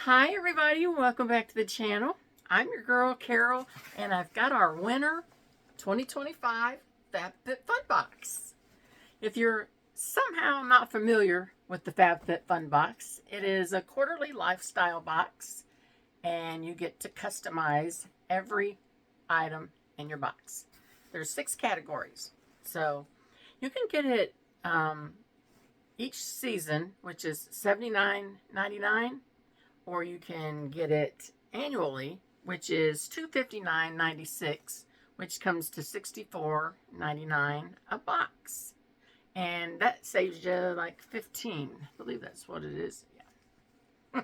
Hi everybody, welcome back to the channel. I'm your girl Carol and I've got our winter 2025 FabFitFun box. If you're somehow not familiar with the FabFitFun box, it is a quarterly lifestyle box and you get to customize every item in your box. There's 6 categories, so you can get it each season, which is $79.99. Or you can get it annually, which is $259.96, which comes to $64.99 a box. And that saves you like $15. I believe that's what it is. Yeah.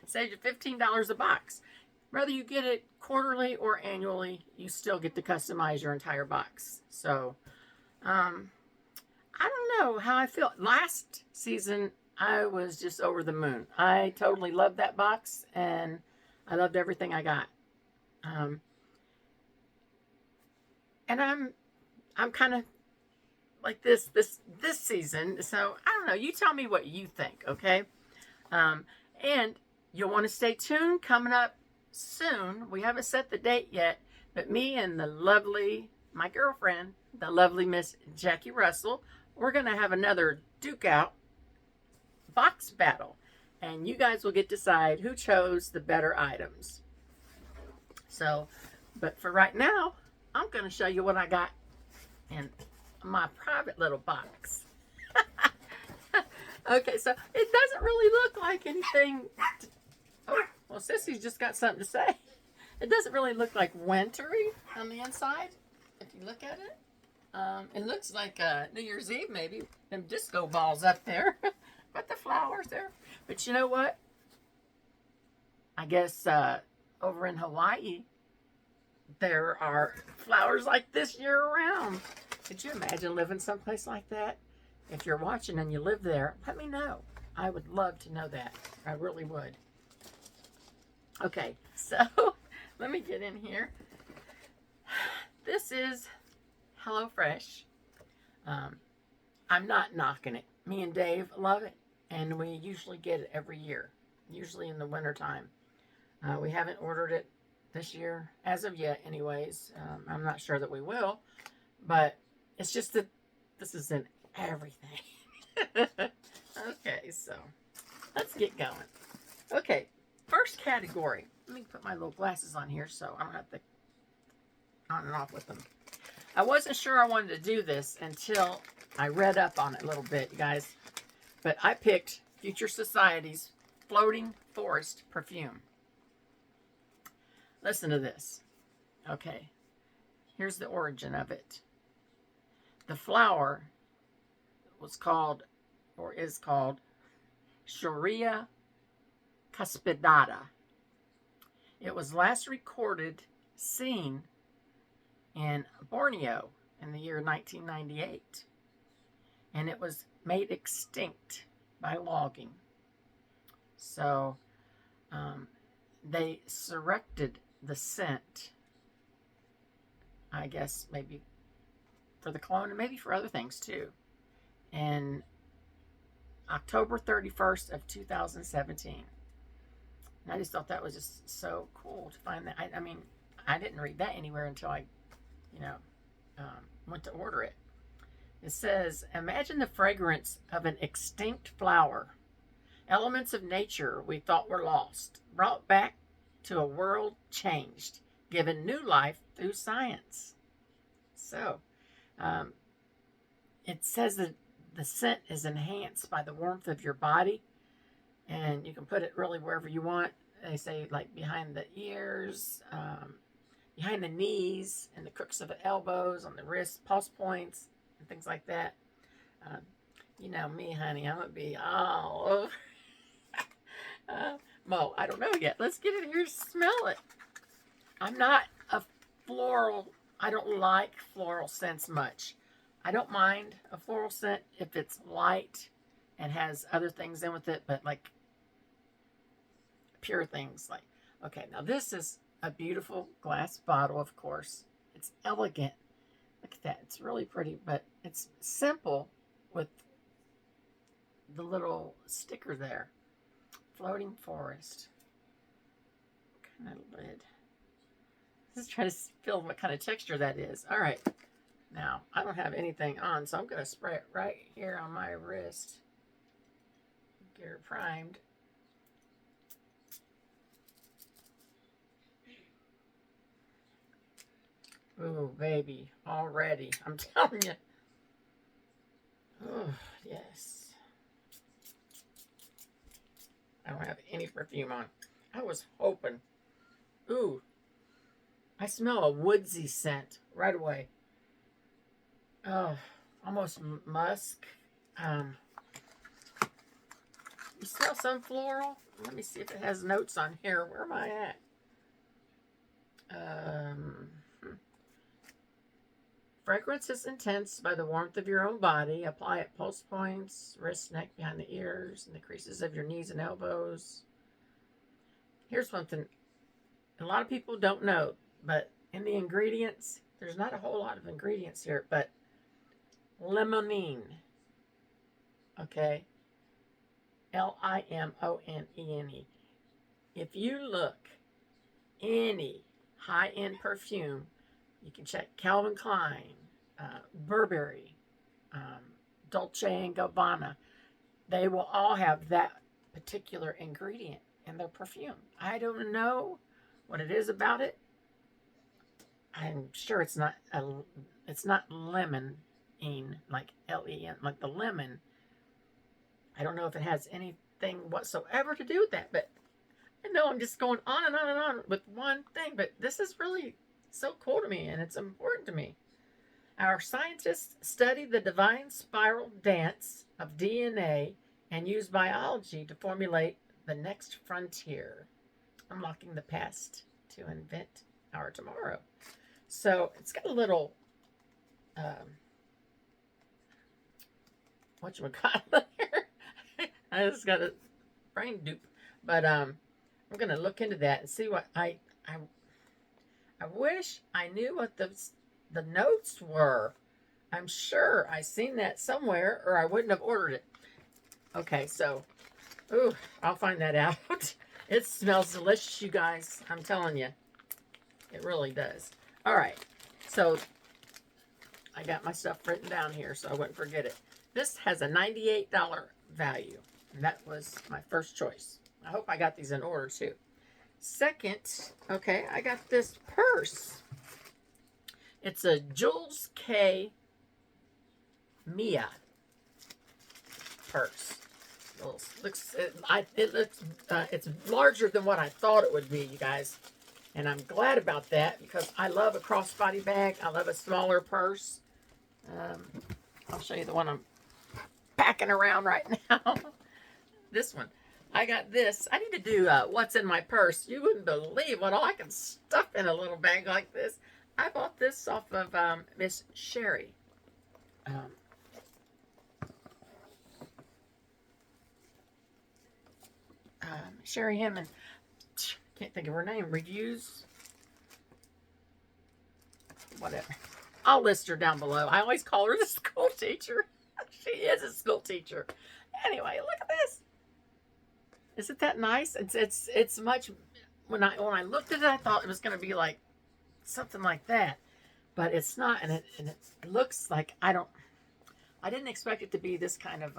Saves you $15 a box. Whether you get it quarterly or annually, you still get to customize your entire box. So, I don't know how I feel. Last season, I was just over the moon. I totally loved that box, and I loved everything I got. And I'm kind of like this season. So I don't know. You tell me what you think, okay? And you'll want to stay tuned. Coming up soon. We haven't set the date yet, but me and my girlfriend, the lovely Miss Jackie Russell, we're gonna have another Duke Out box battle, and you guys will get to decide who chose the better items. So, but for right now, I'm going to show you what I got in my private little box. Okay, so it doesn't really look like anything. Oh, well, Sissy's just got something to say. It doesn't really look like wintry on the inside. If you look at it, it looks like New Year's Eve, maybe. Them disco balls up there. But the flowers there. But you know what? I guess over in Hawaii, there are flowers like this year-round. Could you imagine living someplace like that? If you're watching and you live there, let me know. I would love to know that. I really would. Okay, so let me get in here. This is HelloFresh. I'm not knocking it. Me and Dave love it. And we usually get it every year, usually in the wintertime. We haven't ordered it this year, as of yet anyways. I'm not sure that we will, but it's just that this is in everything. Okay, so let's get going. Okay, first category. Let me put my little glasses on here so I don't have to on and off with them. I wasn't sure I wanted to do this until I read up on it a little bit, you guys. But I picked Future Society's Floating Forest perfume. Listen to this. Okay, here's the origin of it. The flower was called, or is called, Shorea cuspidata. It was last seen in Borneo in the year 1998. And it was made extinct by logging. So they selected the scent, I guess maybe for the cologne and maybe for other things too, in October 31st of 2017. And I just thought that was just so cool to find that. I mean, I didn't read that anywhere until I, went to order it. It says, imagine the fragrance of an extinct flower. Elements of nature we thought were lost, brought back to a world changed, given new life through science. So, it says that the scent is enhanced by the warmth of your body, and you can put it really wherever you want. They say like behind the ears, behind the knees, and the crooks of the elbows, on the wrists, pulse points, and things like that. You know me, honey, I'm going to be all over. Well, I don't know yet. Let's get in here to smell it. I'm not a floral, I don't like floral scents much. I don't mind a floral scent if it's light and has other things in with it, but like pure things. Like, okay, now this is a beautiful glass bottle, of course. It's elegant. Look at that. It's really pretty, but it's simple with the little sticker there. Floating Forest. Metal lid. Just try to feel what kind of texture that is. All right. Now, I don't have anything on, so I'm going to spray it right here on my wrist. Get her primed. Ooh, baby, already. I'm telling you. Oh, yes. I don't have any perfume on. I was hoping. Ooh, I smell a woodsy scent right away. Oh, almost musk. You smell some floral? Let me see if it has notes on here. Where am I at? Fragrance is intense by the warmth of your own body. Apply at pulse points, wrist, neck, behind the ears, and the creases of your knees and elbows. Here's something a lot of people don't know, but in the ingredients, there's not a whole lot of ingredients here, but limonene. Okay? Limonene. If you look any high-end perfume, you can check Calvin Klein, Burberry, Dolce & Gabbana. They will all have that particular ingredient in their perfume. I don't know what it is about it. I'm sure it's not lemon, like L-E-N, like the lemon. I don't know if it has anything whatsoever to do with that, but I know I'm just going on and on and on with one thing, but this is really so cool to me, and it's important to me. Our scientists study the divine spiral dance of DNA and use biology to formulate the next frontier, unlocking the past to invent our tomorrow. So it's got a little, whatchamacallit here. I just got a brain dupe, but I'm gonna look into that and see what I wish I knew what the notes were. I'm sure I seen that somewhere, or I wouldn't have ordered it. Okay, so, ooh, I'll find that out. It smells delicious, you guys. I'm telling you, it really does. All right, so I got my stuff written down here so I wouldn't forget it. This has a $98 value, and that was my first choice. I hope I got these in order too. Second, okay, I got this purse. It's a Jules K. Mia purse. It's larger than what I thought it would be, you guys. And I'm glad about that because I love a crossbody bag. I love a smaller purse. I'll show you the one I'm packing around right now. This one. I got this. I need to do what's in my purse. You wouldn't believe what all I can stuff in a little bag like this. I bought this off of Miss Sherry. Sherry Hammond. Can't think of her name. Reviews. Whatever. I'll list her down below. I always call her the school teacher. She is a school teacher. Anyway, look at this. Isn't that nice? It's much. When I looked at it, I thought it was going to be like something like that, but it's not. And it looks like I didn't expect it to be this kind of.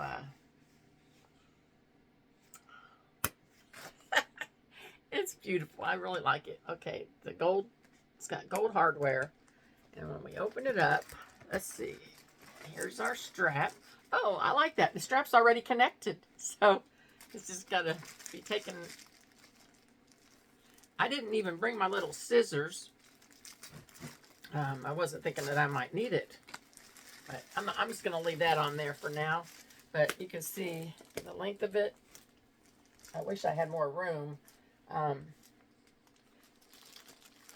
It's beautiful. I really like it. Okay, the gold. It's got gold hardware, and when we open it up, let's see. Here's our strap. Oh, I like that. The strap's already connected, so. It's just got to be taken. I didn't even bring my little scissors. I wasn't thinking that I might need it. But I'm just going to leave that on there for now. But you can see the length of it. I wish I had more room. I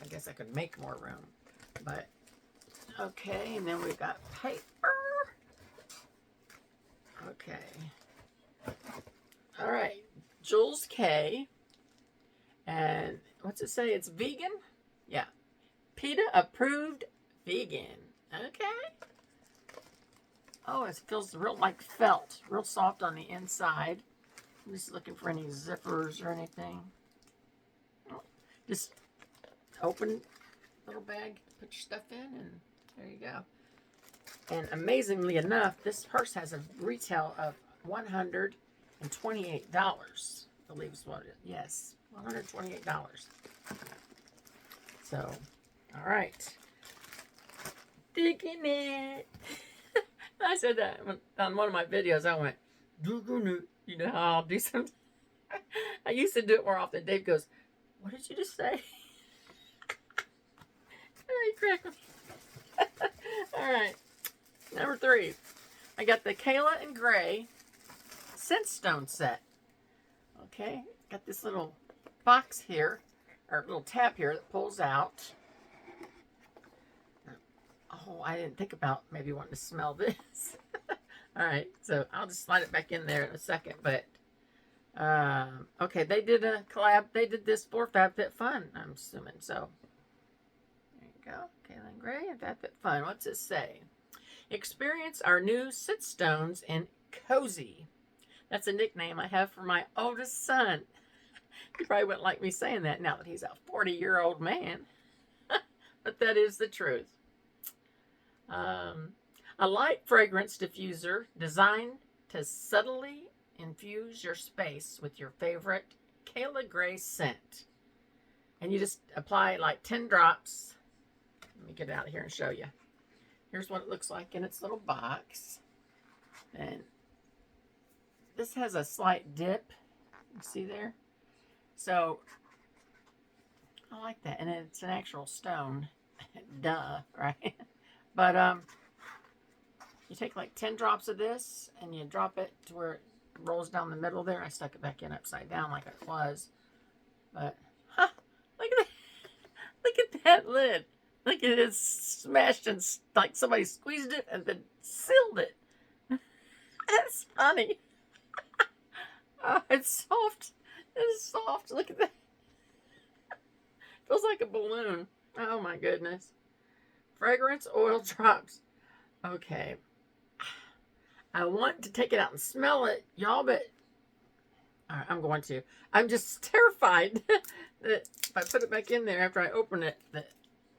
guess I could make more room. But, okay. And then we've got paper. Okay. All right, Jules K. And what's it say? It's vegan? Yeah. PETA approved vegan. Okay. Oh, it feels real like felt. Real soft on the inside. I'm just looking for any zippers or anything. Oh, Just open little bag, put your stuff in, and there you go. And amazingly enough, this purse has a retail of $128. I believe is what it is. Yes, $128. So, all right. Digging it. I said that on one of my videos. I went, you know how I'll do something. I used to do it more often. Dave goes, what did you just say? He cracked me. All right. Number 3. I got the Kayla and Gray Scent Stone set. Okay. Got this little box here, or little tab here that pulls out. Oh, I didn't think about maybe wanting to smell this. All right. So I'll just slide it back in there in a second. But, okay. They did a collab. They did this for FabFitFun, I'm assuming. So, there you go. Kayla and Gray and FabFitFun. What's it say? Experience our new Scent Stones in Cozy. That's a nickname I have for my oldest son. He probably wouldn't like me saying that now that he's a 40-year-old man. But that is the truth. A light fragrance diffuser designed to subtly infuse your space with your favorite Kayla Gray scent. And you just apply like 10 drops. Let me get it out of here and show you. Here's what it looks like in its little box. And this has a slight dip. You see there? So, I like that. And it's an actual stone. Duh, right? But, you take like 10 drops of this and you drop it to where it rolls down the middle there. I stuck it back in upside down like it was. But, look at that. Look at that lid. Look at it smashed and like somebody squeezed it and then sealed it. That's funny. Oh, it's soft. It's soft. Look at that. Feels like a balloon. Oh my goodness. Fragrance oil drops. Okay. I want to take it out and smell it, y'all, but all right, I'm going to. I'm just terrified that if I put it back in there after I open it, that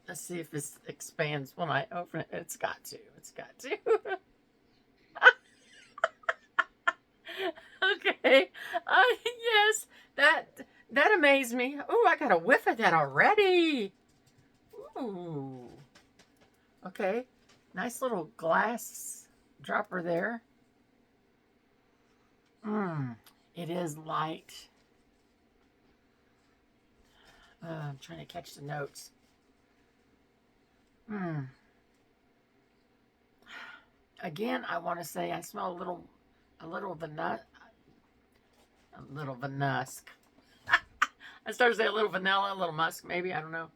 let's see if this expands when I open it. It's got to. It's got to. Okay. Yes, that amazed me. Oh, I got a whiff of that already. Ooh. Okay. Nice little glass dropper there. It is light. I'm trying to catch the notes. Again, I want to say I smell a little vanilla. A little vanusk. I started to say a little vanilla, a little musk, maybe. I don't know.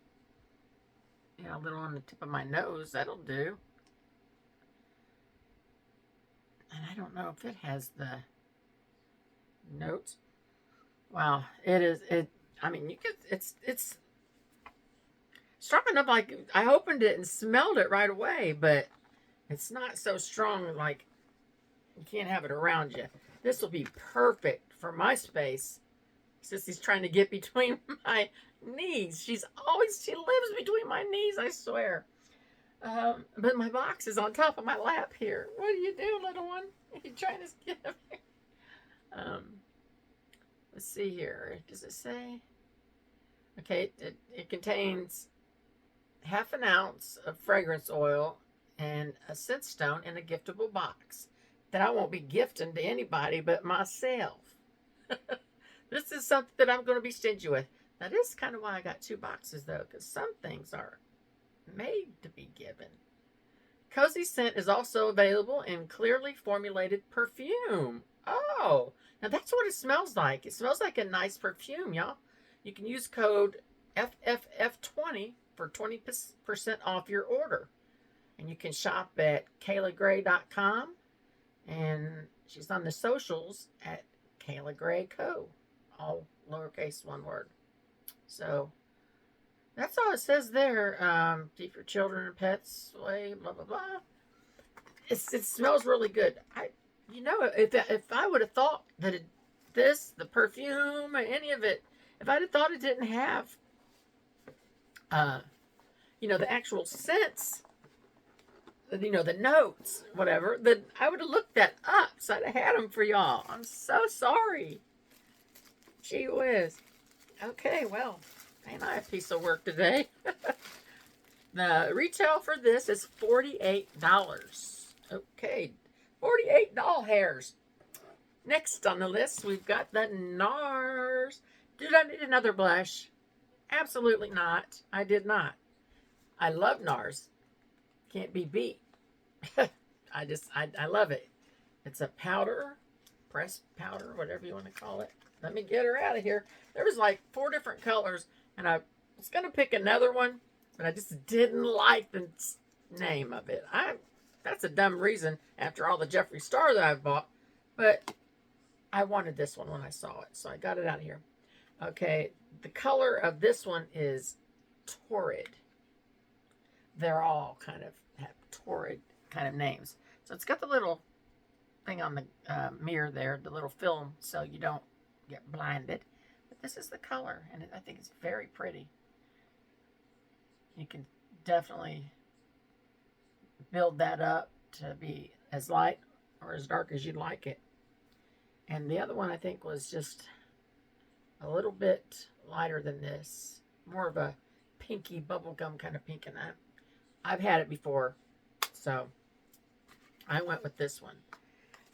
Yeah, a little on the tip of my nose. That'll do. And I don't know if it has the notes. Wow, it is. I mean, you could. It's strong enough. Like I opened it and smelled it right away, but it's not so strong. Like you can't have it around you. This will be perfect for my space. Sissy's trying to get between my knees. She lives between my knees, I swear. But my box is on top of my lap here. What do you do, little one? Are you trying to get up here? Let's see here. Does it say? Okay, it contains half an ounce of fragrance oil and a scent stone in a giftable box that I won't be gifting to anybody but myself. This is something that I'm going to be stingy with. Now, this is kind of why I got 2 boxes, though, because some things are made to be given. Cozy Scent is also available in clearly formulated perfume. Oh, now that's what it smells like. It smells like a nice perfume, y'all. You can use code FFF20 for 20% off your order. And you can shop at kaylagray.com. And she's on the socials at Kayla Gray Co. All lowercase, one word. So that's all it says there. Keep your children and pets away, blah, blah, blah. It smells really good. If I would have thought that the perfume or any of it, if I'd have thought it didn't have you know, the actual scents, you know, the notes, whatever, then I would have looked that up. So I'd have had them for y'all. I'm so sorry. Gee whiz. Okay, well, ain't I a piece of work today? The retail for this is $48. Okay, 48 doll hairs. Next on the list, we've got the Nars. Did I need another blush? Absolutely not. I did not. I love Nars. Can't be beat. I love it. It's a powder, pressed powder, whatever you want to call it. Let me get her out of here. There was like 4 different colors, and I was going to pick another one, but I just didn't like the name of it. That's a dumb reason after all the Jeffree Star that I've bought, but I wanted this one when I saw it, so I got it out of here. Okay, the color of this one is Torrid. They're all kind of have torrid kind of names. So it's got the little thing on the mirror there, the little film, so you don't get blinded. But this is the color, and I think it's very pretty. You can definitely build that up to be as light or as dark as you'd like it. And the other one I think was just a little bit lighter than this. More of a pinky bubblegum kind of pink, and I've had it before, so I went with this one.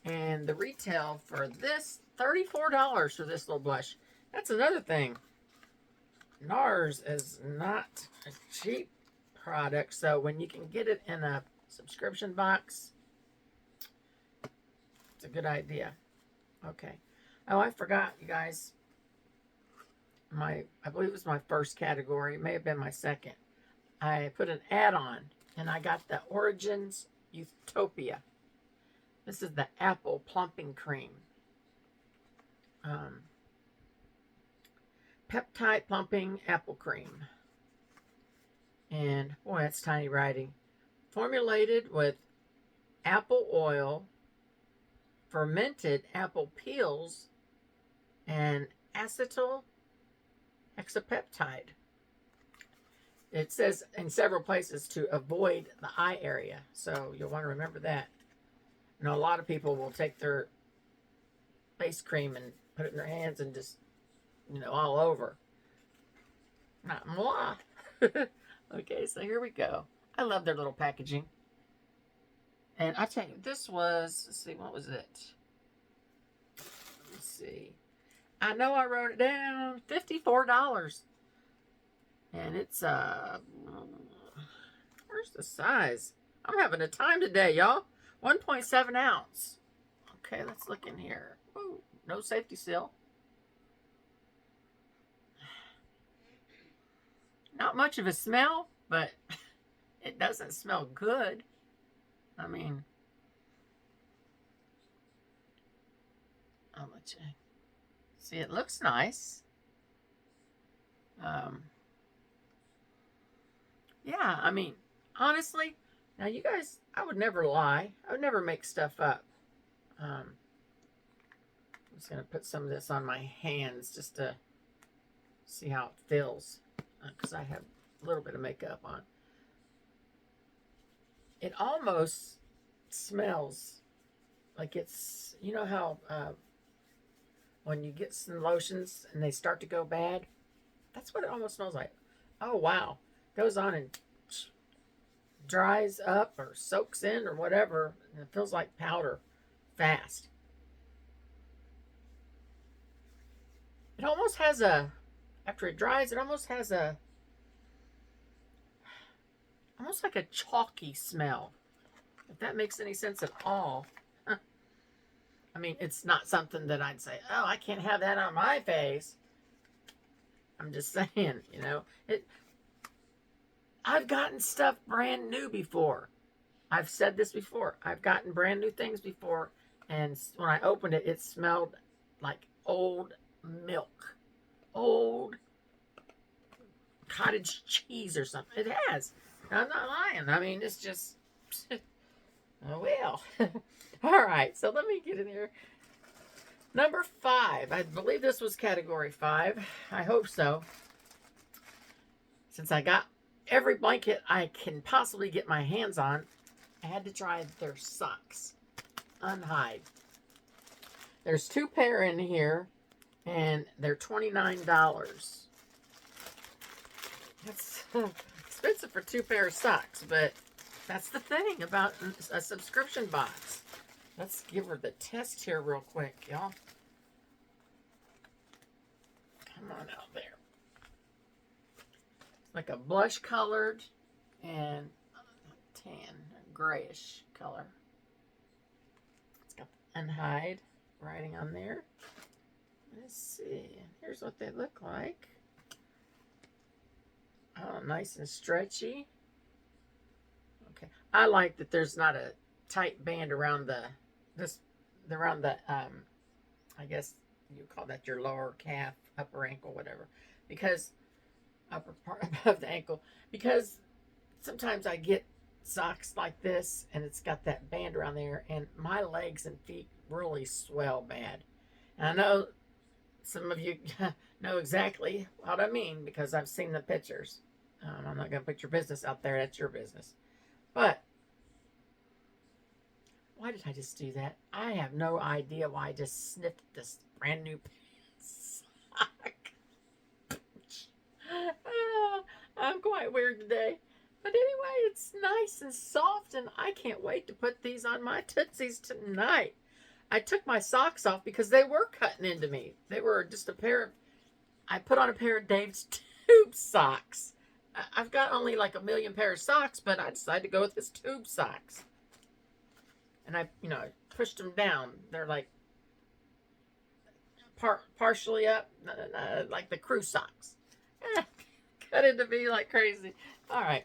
And the retail for this, $34 for this little blush. That's another thing. Nars is not a cheap product, so when you can get it in a subscription box, it's a good idea. Okay. Oh, I forgot, you guys. I believe it was my first category. It may have been my second. I put an add-on, and I got the Origins Utopia. This is the apple plumping cream. Peptide plumping apple cream. And, boy, that's tiny writing. Formulated with apple oil, fermented apple peels, and acetyl hexapeptide. It says in several places to avoid the eye area, so you'll want to remember that. You know, a lot of people will take their face cream and put it in their hands and just, you know, all over. Not moi. Okay, so here we go. I love their little packaging. And I tell you, this was, let's see, what was it? Let's see. I know I wrote it down. $54. And it's, where's the size? I'm having a time today, y'all. 1.7 ounce. Okay, let's look in here. Ooh, no safety seal. Not much of a smell, but it doesn't smell good. I mean, I'll let you see. It looks nice. Yeah, I mean, honestly, now you guys, I would never lie. I would never make stuff up. I'm just going to put some of this on my hands just to see how it feels, because I have a little bit of makeup on. It almost smells like it's, you know how when you get some lotions and they start to go bad? That's what it almost smells like. Oh, wow. Goes on and dries up or soaks in or whatever, and it feels like powder fast. It almost has a, after it dries, it almost has a, almost like a chalky smell, if that makes any sense at all. I mean, it's not something that I'd say, oh, I can't have that on my face. I'm just saying, you know, I've gotten stuff brand new before. I've said this before. I've gotten brand new things before, and when I opened it, it smelled like old milk. Old cottage cheese or something. It has. I'm not lying. I mean, it's just, oh, well. All right, so let me get in here. Number 5. I believe this was category 5. I hope so. Since I got every blanket I can possibly get my hands on. I had to try their socks. Unhide. There's 2 pair in here, and they're $29. That's expensive for 2 pair of socks, but that's the thing about a subscription box. Let's give her the test here real quick, y'all. Come on out there. Like a blush colored and tan, grayish color. It's got unhide writing on there. Let's see. Here's what they look like. Oh, nice and stretchy. Okay. I like that there's not a tight band around the I guess you call that your lower calf, upper ankle, whatever. Because upper part above the ankle, because sometimes I get socks like this and it's got that band around there, and my legs and feet really swell bad. And I know some of you know exactly what I mean because I've seen the pictures. I'm not going to put your business out there. That's your business. But why did I just do that? I have no idea why I just sniffed this brand new sock. I'm quite weird today. But anyway, it's nice and soft, and I can't wait to put these on my Tootsies tonight. I took my socks off because they were cutting into me. They were just a pair of... I put on a pair of Dave's tube socks. I've got only like a million pair of socks, but I decided to go with his tube socks. And I pushed them down. They're like partially up, like the crew socks. Cut into me like crazy. All right.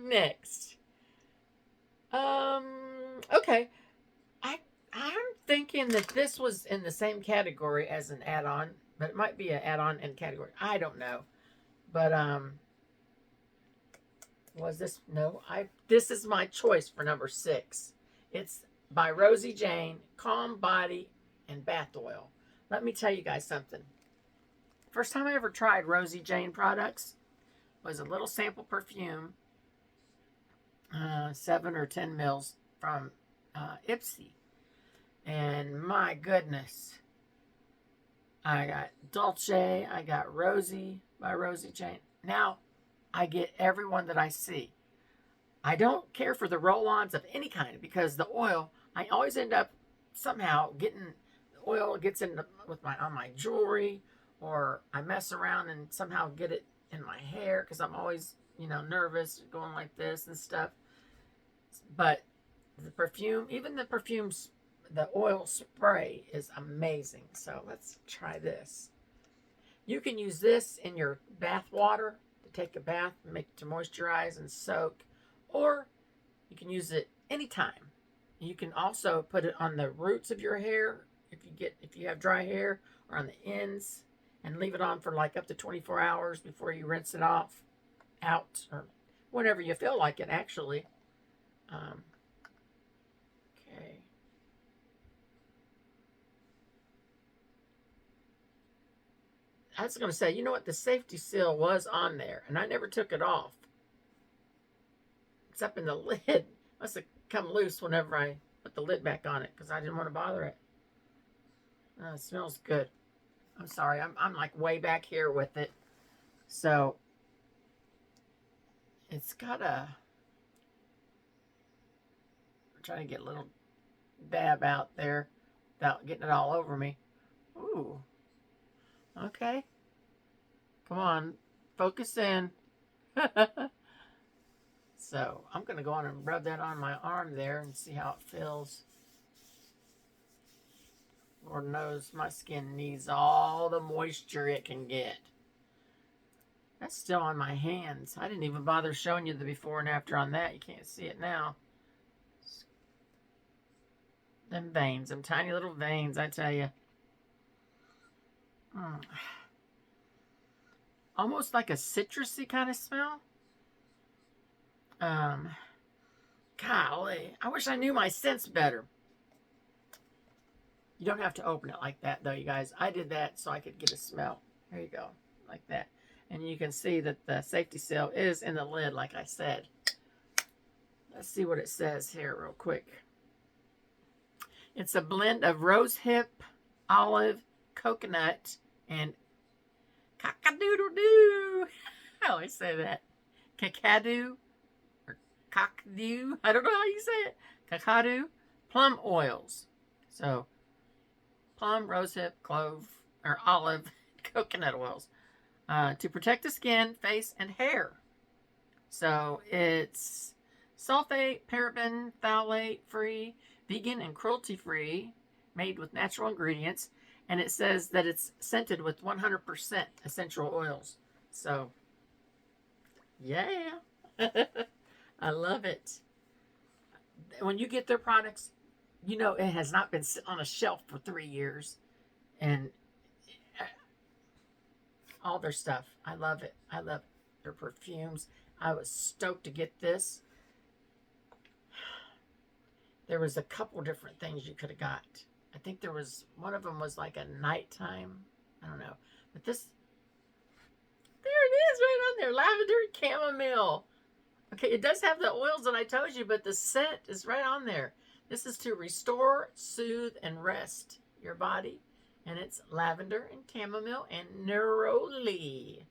Next. Okay. I'm thinking that this was in the same category as an add-on, but it might be an add-on in category. I don't know. But was this? No, this is my choice for number 6. It's by Rosie Jane, Calm Body and Bath Oil. Let me tell you guys something. First time I ever tried Rosie Jane products was a little sample perfume, 7 or 10 mils from Ipsy. And my goodness, I got Dolce, I got Rosie by Rosie Jane. Now, I get every one that I see. I don't care for the roll-ons of any kind because the oil, I always end up somehow getting, the oil gets in on my jewelry, or I mess around and somehow get it in my hair because I'm always, nervous going like this and stuff. But the perfume, even the perfumes, the oil spray is amazing. So let's try this. You can use this in your bath water to take a bath, to moisturize and soak, or you can use it anytime. You can also put it on the roots of your hair if you have dry hair, or on the ends, and leave it on for like up to 24 hours before you rinse it out, or whenever you feel like it, actually. Okay. I was going to say, you know what? The safety seal was on there, and I never took it off. It's up in the lid. It must have come loose whenever I put the lid back on it because I didn't want to bother it. It smells good. I'm sorry. I'm like way back here with it. So it's got I'm trying to get a little dab out there without getting it all over me. Ooh. Okay. Come on. Focus in. So I'm going to go on and rub that on my arm there and see how it feels. Lord knows my skin needs all the moisture it can get. That's still on my hands. I didn't even bother showing you the before and after on that. You can't see it now. Them veins, them tiny little veins, I tell you. Almost like a citrusy kind of smell. Golly, I wish I knew my scents better. You don't have to open it like that, though, you guys. I did that so I could get a smell. There you go, like that. And you can see that the safety seal is in the lid, like I said. Let's see what it says here real quick. It's a blend of rosehip, olive, coconut, and cock-a-doodle-doo. I always say that. Cacao or cockadoo. I don't know how you say it. Cacao plum oils. So plum, rosehip, clove, or olive, coconut oils to protect the skin, face, and hair. So it's sulfate, paraben, phthalate free, vegan and cruelty free, made with natural ingredients, and it says that it's scented with 100% essential oils. So yeah. I love it. When you get their products, you know it has not been on a shelf for 3 years. And all their stuff. I love it. I love their perfumes. I was stoked to get this. There was a couple different things you could have got. I think there was, one of them was like a nighttime. I don't know. But this, there it is right on there. Lavender and chamomile. Okay, it does have the oils that I told you, but the scent is right on there. This is to restore, soothe, and rest your body. And it's lavender and chamomile and neroli.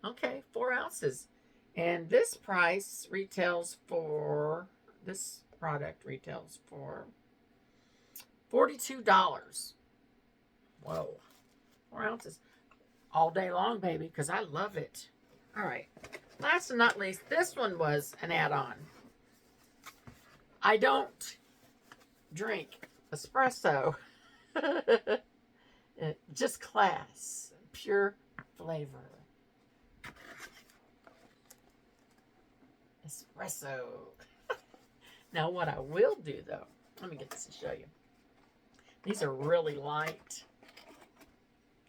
Okay, 4 ounces. And this price retails for, this product retails for $42. Whoa. 4 ounces. All day long, baby, because I love it. All right. Last but not least, this one was an add-on. I don't drink espresso. Just class. Pure flavor. Espresso. Now, what I will do, though, let me get this to show you. These are really light.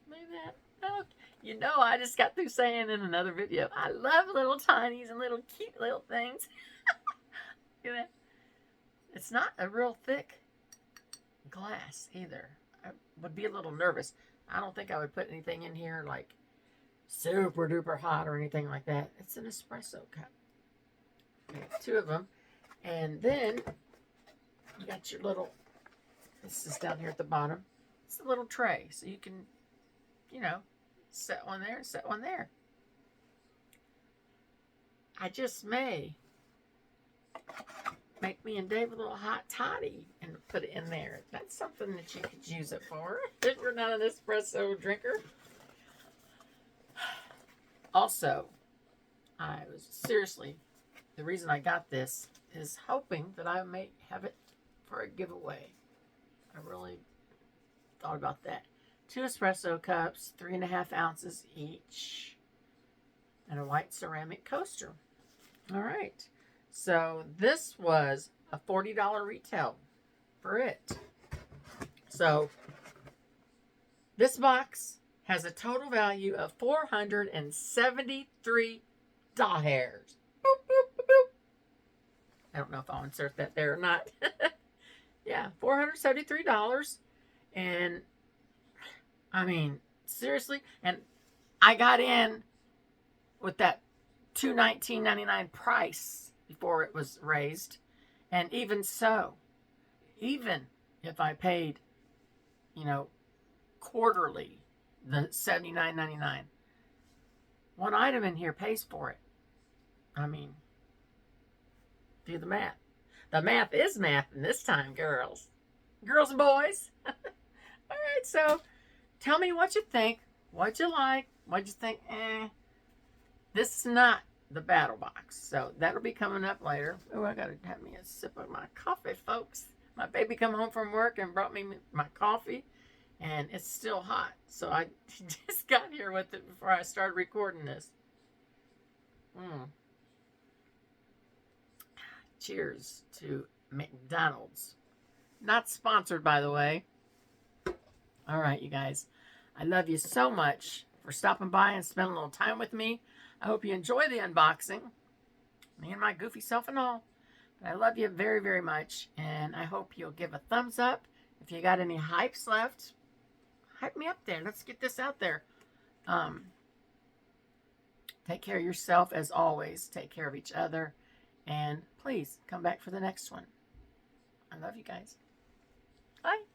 Look at that. Oh, you know, I just got through saying in another video, I love little tinies and little cute little things. Look at that. It's not a real thick glass either. I would be a little nervous. I don't think I would put anything in here like super duper hot or anything like that. It's an espresso cup. Okay, 2 of them. And then you got your little, this is down here at the bottom. It's a little tray. So you can, you know, set one there and set one there. I just may make me and Dave a little hot toddy and put it in there. That's something that you could use it for if you're not an espresso drinker. Also, I was seriously, the reason I got this is hoping that I may have it for a giveaway. I really thought about that. 2 espresso cups, 3.5 ounces each, and a white ceramic coaster. All right. So this was a $40 retail for it. So this box has a total value of $473. Boop, boop, boop, boop. I don't know if I'll insert that there or not. Yeah, $473. And I mean, seriously. And I got in with that $219.99 price before it was raised. And even so, even if I paid, you know, quarterly, the $79.99, one item in here pays for it. I mean, do the math. The math is math in this time, girls. Girls and boys. All right, so tell me what you think, what you like, what you think, this is not the battle box. So that'll be coming up later. Oh, I got to have me a sip of my coffee, folks. My baby come home from work and brought me my coffee, and it's still hot. So I just got here with it before I started recording this. Cheers to McDonald's. Not sponsored, by the way. All right, you guys. I love you so much for stopping by and spending a little time with me. I hope you enjoy the unboxing. Me and my goofy self and all. But I love you very, very much. And I hope you'll give a thumbs up. If you got any hypes left, hype me up there. Let's get this out there. Take care of yourself as always. Take care of each other. And please come back for the next one. I love you guys. Bye.